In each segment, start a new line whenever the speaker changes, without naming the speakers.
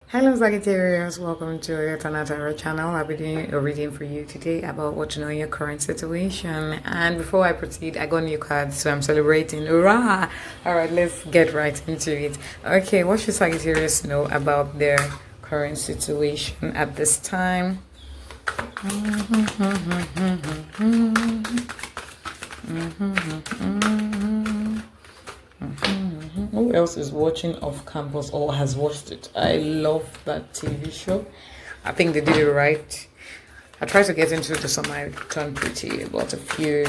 Hello Sagittarius, welcome to your Tarot channel. I'll be doing a reading for you today about what to know in your current situation. And before I proceed, I got new cards, so I'm celebrating. Hurrah! Alright, let's get right into it. Okay, what should Sagittarius know about their current situation at this time? Who else is watching Off Campus or has watched it? I love that TV show. I think they did it right. I tried to get into the summer I turned pretty about a few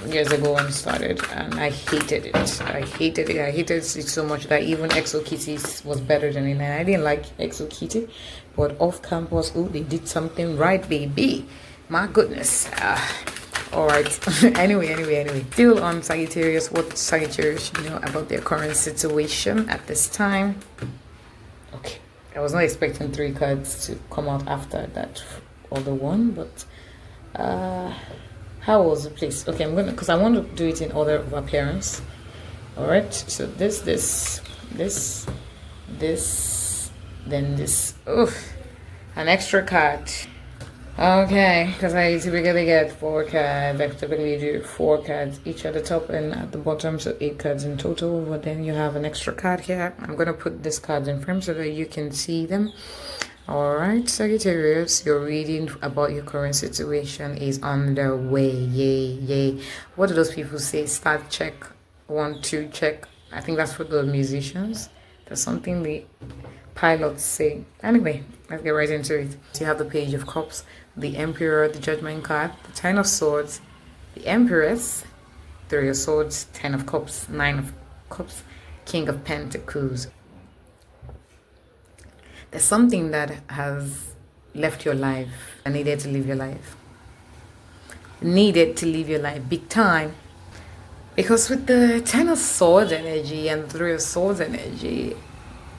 years ago when it started, and I hated it. I hated it so much that even Exo Kitties was better than it. And I didn't like Exo Kitty, but Off Campus, oh, they did something right, baby. My goodness. All right. Anyway. Still on Sagittarius. What Sagittarius should know about their current situation at this time? Okay. I was not expecting 3 cards to come out after that other one, but how was the place? Okay, I'm gonna, because I want to do it in order of appearance. All right. So this, then this. Oh, an extra card. Okay, because I typically get 4 cards. I typically do 4 cards each at the top and at the bottom, so 8 cards in total. But then you have an extra card here. I'm gonna put these cards in frame so that you can see them. All right, Sagittarius, your reading about your current situation is underway. Yay! What do those people say? Start, check, 1, 2, check. I think that's for the musicians. There's something the pilots say. Anyway, let's get right into it. So you have the Page of Cups, the Emperor, the Judgment card, the 10 of Swords, the Empress, 3 of Swords, 10 of Cups, 9 of Cups, King of Pentacles. There's something that has left your life and needed to live your life. Needed to live your life big time. Because with the 10 of Swords energy and the 3 of Swords energy,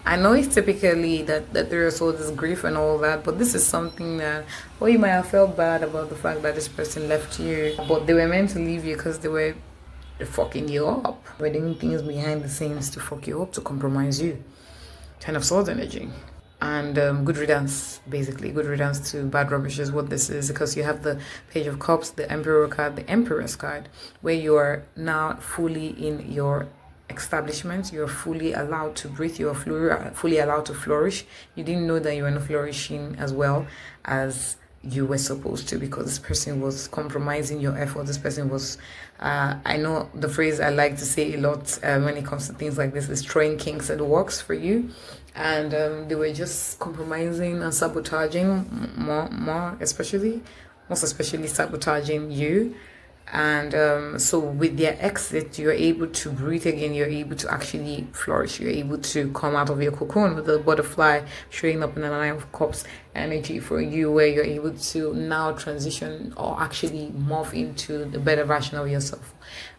I know it's typically that the 3 of Swords is grief and all that, but this is something that, well, you might have felt bad about the fact that this person left you, but they were meant to leave you because they were fucking you up. They were doing things behind the scenes to fuck you up, to compromise you. 10 of Swords energy. And good riddance, basically. Good riddance to bad rubbish is what this is, because you have the Page of Cups, the Emperor card, the Empress card, where you are now fully in your establishment. You're fully allowed to breathe. You're fully allowed to flourish. You didn't know that you were not flourishing as well as you were supposed to, because this person was compromising your effort. This person was I know the phrase I like to say a lot when it comes to things like this is throwing kinks at the works for you, and they were just compromising and sabotaging most especially sabotaging you. And so with their exit, you're able to breathe again. You're able to actually flourish. You're able to come out of your cocoon with the butterfly showing up in the 9 of Cups energy for you, where you're able to now transition or actually morph into the better version of yourself.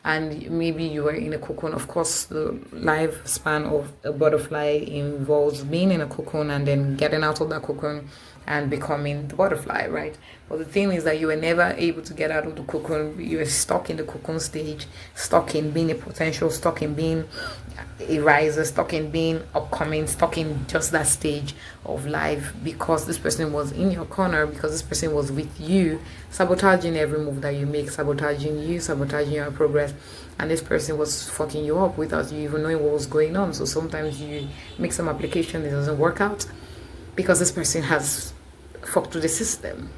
And maybe you are in a cocoon. Of course, the lifespan of a butterfly involves being in a cocoon and then getting out of that cocoon and becoming the butterfly, right? But the thing is that you were never able to get out of the cocoon. You were stuck in the cocoon stage, stuck in being a potential, stuck in being a riser, stuck in being upcoming, stuck in just that stage of life, because this person was in your corner, because this person was with you, sabotaging every move that you make, sabotaging you, sabotaging your progress. And this person was fucking you up without you even knowing what was going on. So sometimes you make some application, it doesn't work out, because this person has fucked with the system.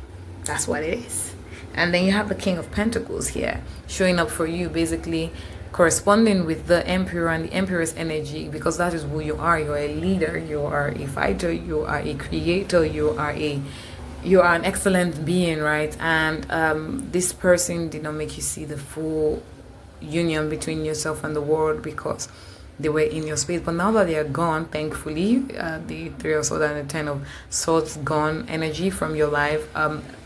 That's what it is. And then you have the King of Pentacles here showing up for you, basically corresponding with the Emperor and the Empress energy, because that is who you are. You are a leader, you are a fighter, you are a creator, you are an excellent being, right? And this person did not make you see the full union between yourself and the world, because they were in your space. But now that they are gone, thankfully, the 3 of Swords and the 10 of Swords gone energy from your life,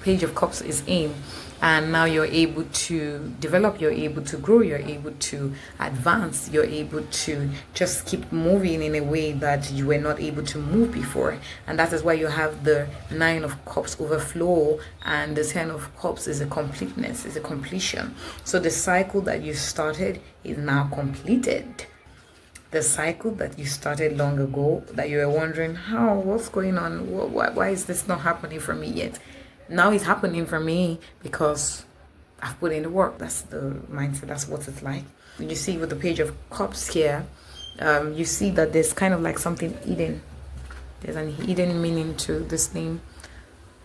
Page of Cups is in, and now you're able to develop, you're able to grow, you're able to advance, you're able to just keep moving in a way that you were not able to move before. And that is why you have the 9 of Cups overflow, and the 10 of Cups is a completeness, is a completion. So the cycle that you started is now completed. the cycle that you started long ago, that you were wondering, what's going on? Why is this not happening for me yet? Now it's happening for me because I've put in the work. That's the mindset. That's what it's like. You see with the Page of Cups here, you see that there's kind of like something hidden. There's an hidden meaning to this name.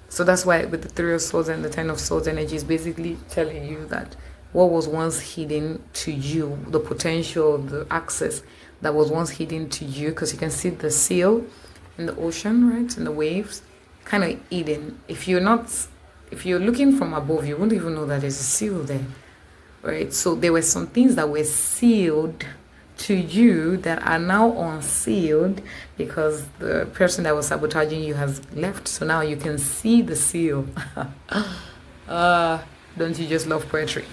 So that's why with the Three of Swords and the Ten of Swords energy is basically telling you that what was once hidden to you, the potential, the access that was once hidden to you, because you can see the seal in the ocean, right, in the waves, kind of hidden. If you're looking from above, you won't even know that there's a seal there, right? So there were some things that were sealed to you that are now unsealed because the person that was sabotaging you has left. So now you can see the seal. Don't you just love poetry?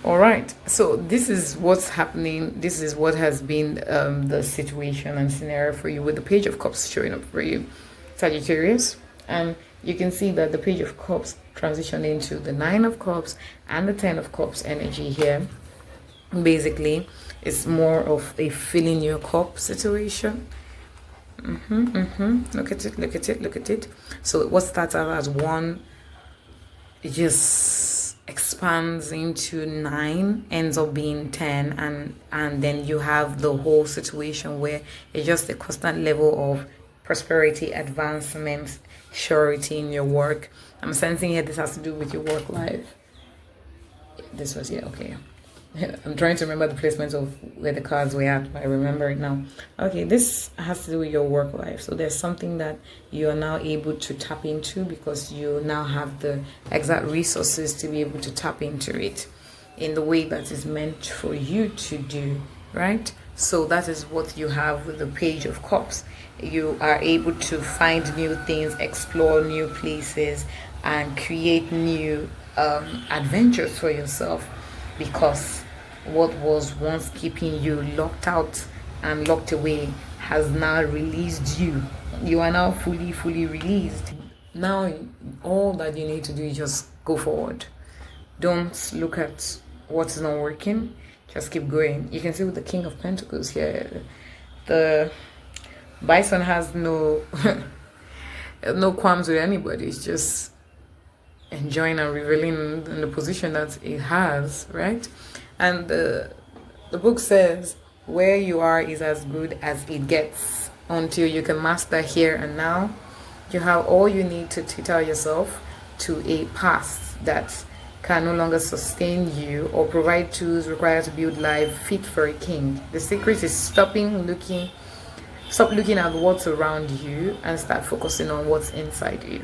All right, so this is what's happening. This is what has been the situation and scenario for you with the Page of Cups showing up for you, Sagittarius. And you can see that the Page of Cups transitioned into the Nine of Cups and the Ten of Cups energy here. Basically, it's more of a filling your cup situation. Look at it. So what starts out as one, it just expands into 9, ends up being 10, and then you have the whole situation where it's just a constant level of prosperity, advancement, surety in your work. I'm sensing here this has to do with your work life. This was, yeah, okay. I'm trying to remember the placement of where the cards were at, but I remember it now. Okay, this has to do with your work life. So there's something that you are now able to tap into because you now have the exact resources to be able to tap into it in the way that is meant for you to do, right? So that is what you have with the Page of Cups. You are able to find new things, explore new places, and create new adventures for yourself, because what was once keeping you locked out and locked away has now released you. You are now fully released. Now all that you need to do is just go forward. Don't look at what's not working. Just keep going. You can see with the King of Pentacles here, the Bison has no no qualms with anybody. It's just enjoying and reveling in the position that it has, right? And the book says where you are is as good as it gets until you can master here and now. You have all you need to tell yourself to a past that can no longer sustain you or provide tools required to build life fit for a king. The secret is stop looking at what's around you and start focusing on what's inside you.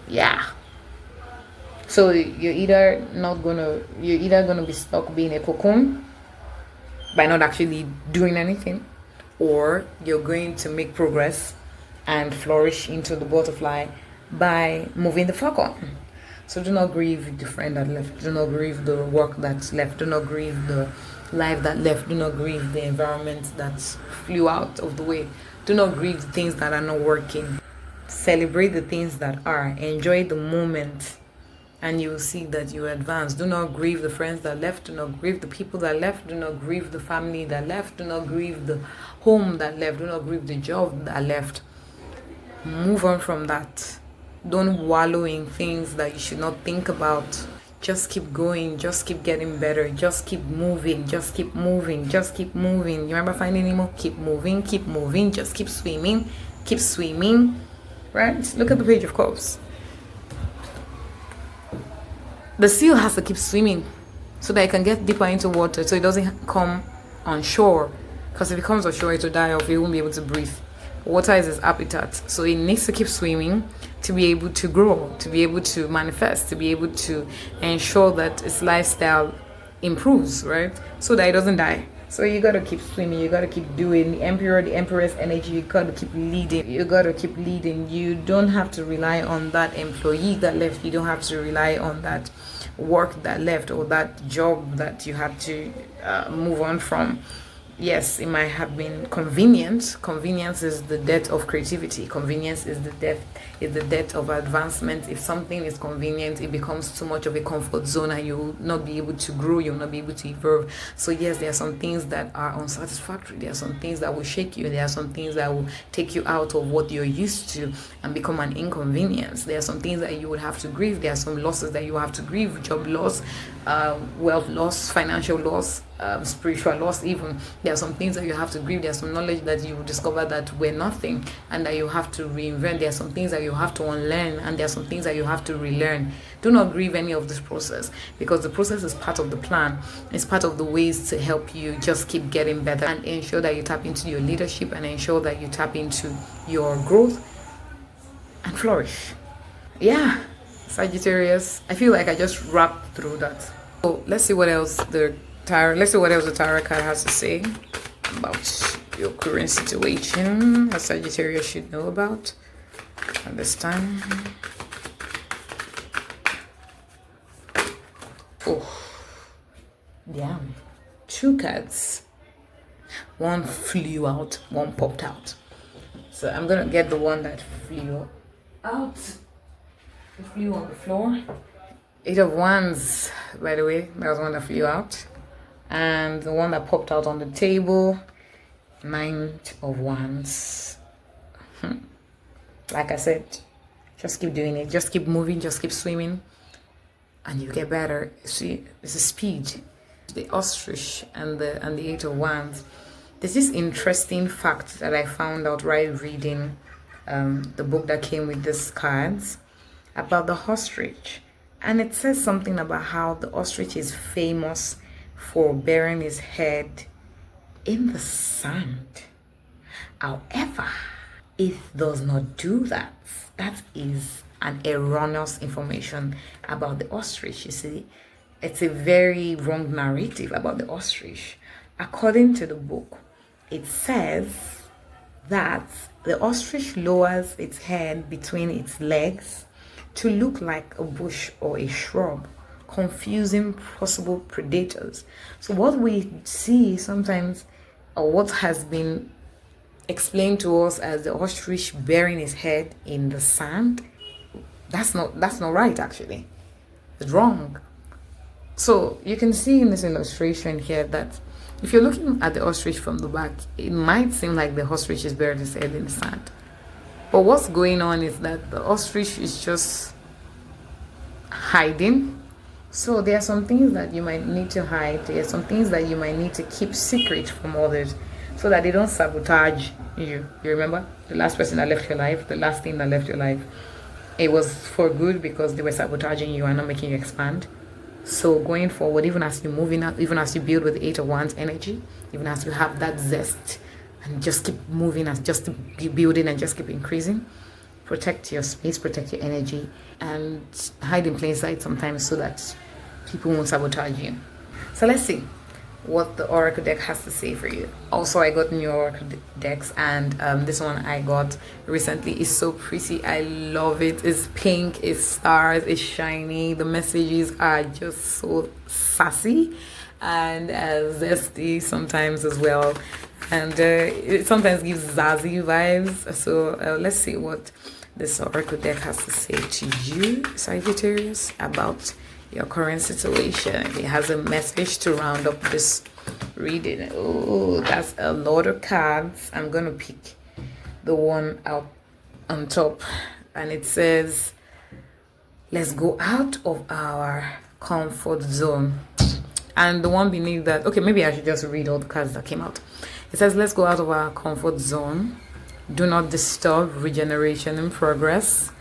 Yeah. So you're either gonna be stuck being a cocoon by not actually doing anything, or you're going to make progress and flourish into the butterfly by moving the falcon. So do not grieve the friend that left. Do not grieve the work that's left. Do not grieve the life that left. Do not grieve the environment that flew out of the way. Do not grieve the things that are not working. Celebrate the things that are. Enjoy the moment, and you will see that you advance. Do not grieve the friends that left. Do not grieve the people that left. Do not grieve the family that left. Do not grieve the home that left. Do not grieve the job that left. Move on from that. Don't wallow in things that you should not think about. Just keep going. Just keep getting better. Just keep moving. Just keep moving. Just keep moving. You remember Finding Nemo? Keep moving. Keep moving. Just keep swimming. Keep swimming. Right? Look at the Page of Cups. The seal has to keep swimming so that it can get deeper into water, so it doesn't come on shore. Because if it comes on shore, it will die off. It won't be able to breathe. Water is its habitat, so it needs to keep swimming to be able to grow, to be able to manifest, to be able to ensure that its lifestyle improves, right? So that it doesn't die. So you gotta keep swimming. You gotta keep doing the Emperor, the Empress energy. You gotta keep leading. You gotta keep leading. You don't have to rely on that employee that left. You don't have to rely on that work that left or that job that you had to move on from. yes, it might have been convenient. Convenience is the death of creativity. Convenience is the death of advancement. If something is convenient, it becomes too much of a comfort zone and you'll not be able to grow, you'll not be able to evolve. So yes, there are some things that are unsatisfactory. There are some things that will shake you. There are some things that will take you out of what you're used to and become an inconvenience. There are some things that you would have to grieve. There are some losses that you have to grieve: job loss, wealth loss, financial loss, spiritual loss. Even there are some things that you have to grieve. There's some knowledge that you discover that were nothing and that you have to reinvent. There are some things that you have to unlearn, and there are some things that you have to relearn. Do not grieve any of this process, because the process is part of the plan. It's part of the ways to help you just keep getting better and ensure that you tap into your leadership and ensure that you tap into your growth and flourish. Yeah, Sagittarius, I feel like I just rapped through that. So let's see what else the tarot card has to say about your current situation, a Sagittarius should know about at this time. Oh, damn. 2 cards. One flew out, one popped out. So I'm gonna get the one that flew out. It flew on the floor. 8 of Wands, by the way, that was one that flew out. And the one that popped out on the table, 9 of Wands. Like I said, just keep doing it. Just keep moving, just keep swimming, and you get better. See, it's a speed. The ostrich and the 8 of Wands. There's this interesting fact that I found out while reading the book that came with these cards about the ostrich. And it says something about how the ostrich is famous for burying his head in the sand. However, it does not do that. That is an erroneous information about the ostrich. You see, it's a very wrong narrative about the ostrich. According to the book, it says that the ostrich lowers its head between its legs to look like a bush or a shrub, confusing possible predators. So what we see sometimes, or what has been explained to us as the ostrich burying his head in the sand, that's not right. Actually, it's wrong. So you can see in this illustration here that if you're looking at the ostrich from the back, it might seem like the ostrich is buried his head in the sand. But what's going on is that the ostrich is just hiding. So there are some things that you might need to hide. There are some things that you might need to keep secret from others so that they don't sabotage you. You remember the last person that left your life, the last thing that left your life, it was for good because they were sabotaging you and not making you expand. So going forward, even as you move in, even as you build with the 8 of Wands energy, even as you have that zest and just keep moving and just keep building and just keep increasing, protect your space, protect your energy, and hide in plain sight sometimes so that people won't sabotage you. So let's see what the oracle deck has to say for you. Also, I got new oracle decks, and this one I got recently is so pretty. I love it. It's pink, it's stars, it's shiny. The messages are just so sassy and zesty sometimes as well, and it sometimes gives zazzy vibes. So let's see what this oracle deck has to say to you, Sagittarius, about your current situation. It has a message to round up this reading. Oh, that's a lot of cards. I'm gonna pick the one out on top, and it says, let's go out of our comfort zone. And the one beneath that, okay, maybe I should just read all the cards that came out. It says, let's go out of our comfort zone. Do not disturb regeneration in progress.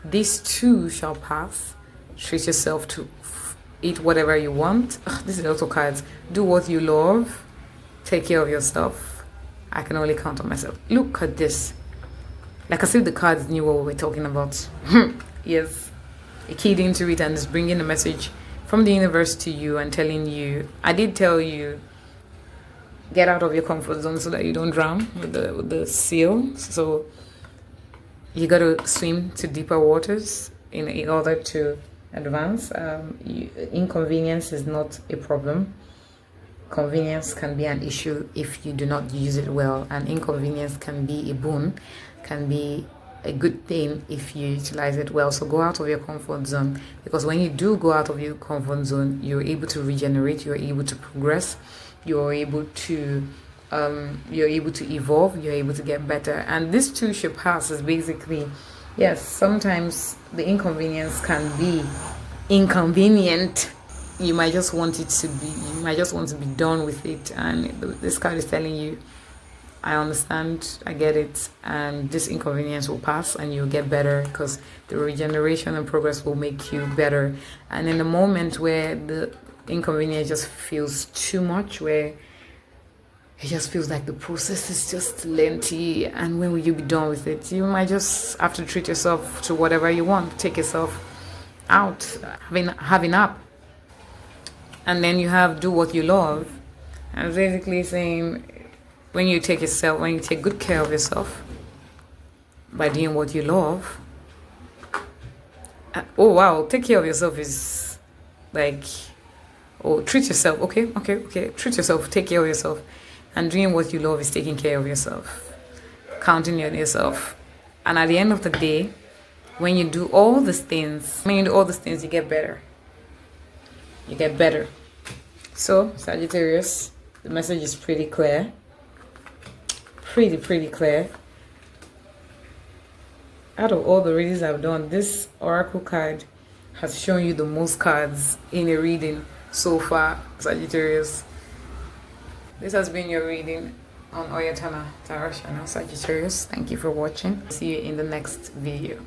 This too shall pass. Treat yourself to eat whatever you want. This is also cards. Do what you love. Take care of yourself. I can only count on myself. Look at this. Like as if the cards knew what we were talking about. Yes. It keyed into it and is bringing a message from the universe to you and telling you, I did tell you, get out of your comfort zone so that you don't drown with the seal. So you got to swim to deeper waters in order to advance. Inconvenience is not a problem. Convenience can be an issue if you do not use it well, and inconvenience can be a boon, can be a good thing if you utilize it well. So go out of your comfort zone, because when you do go out of your comfort zone, you're able to regenerate, you're able to progress, you're able to evolve, you're able to get better. And this too should pass is basically, yes, sometimes the inconvenience can be inconvenient. You might just want to be done with it, and this card is telling you, I understand, I get it, and this inconvenience will pass and you'll get better, because the regeneration and progress will make you better. And in the moment where the inconvenience just feels too much, where it just feels like the process is just lengthy, and when will you be done with it? You might just have to treat yourself to whatever you want, take yourself out, have a nap. And then you have do what you love. And basically saying, when you take good care of yourself by doing what you love. Oh wow, take care of yourself is like, oh, treat yourself. Okay. Treat yourself, take care of yourself. And doing what you love is taking care of yourself, counting on yourself. And at the end of the day, when you do all these things, you get better. You get better. So, Sagittarius, the message is pretty clear. Pretty clear. Out of all the readings I've done, this oracle card has shown you the most cards in a reading so far, Sagittarius. This has been your reading on Oyatana Tarot channel, Sagittarius. Thank you for watching. See you in the next video.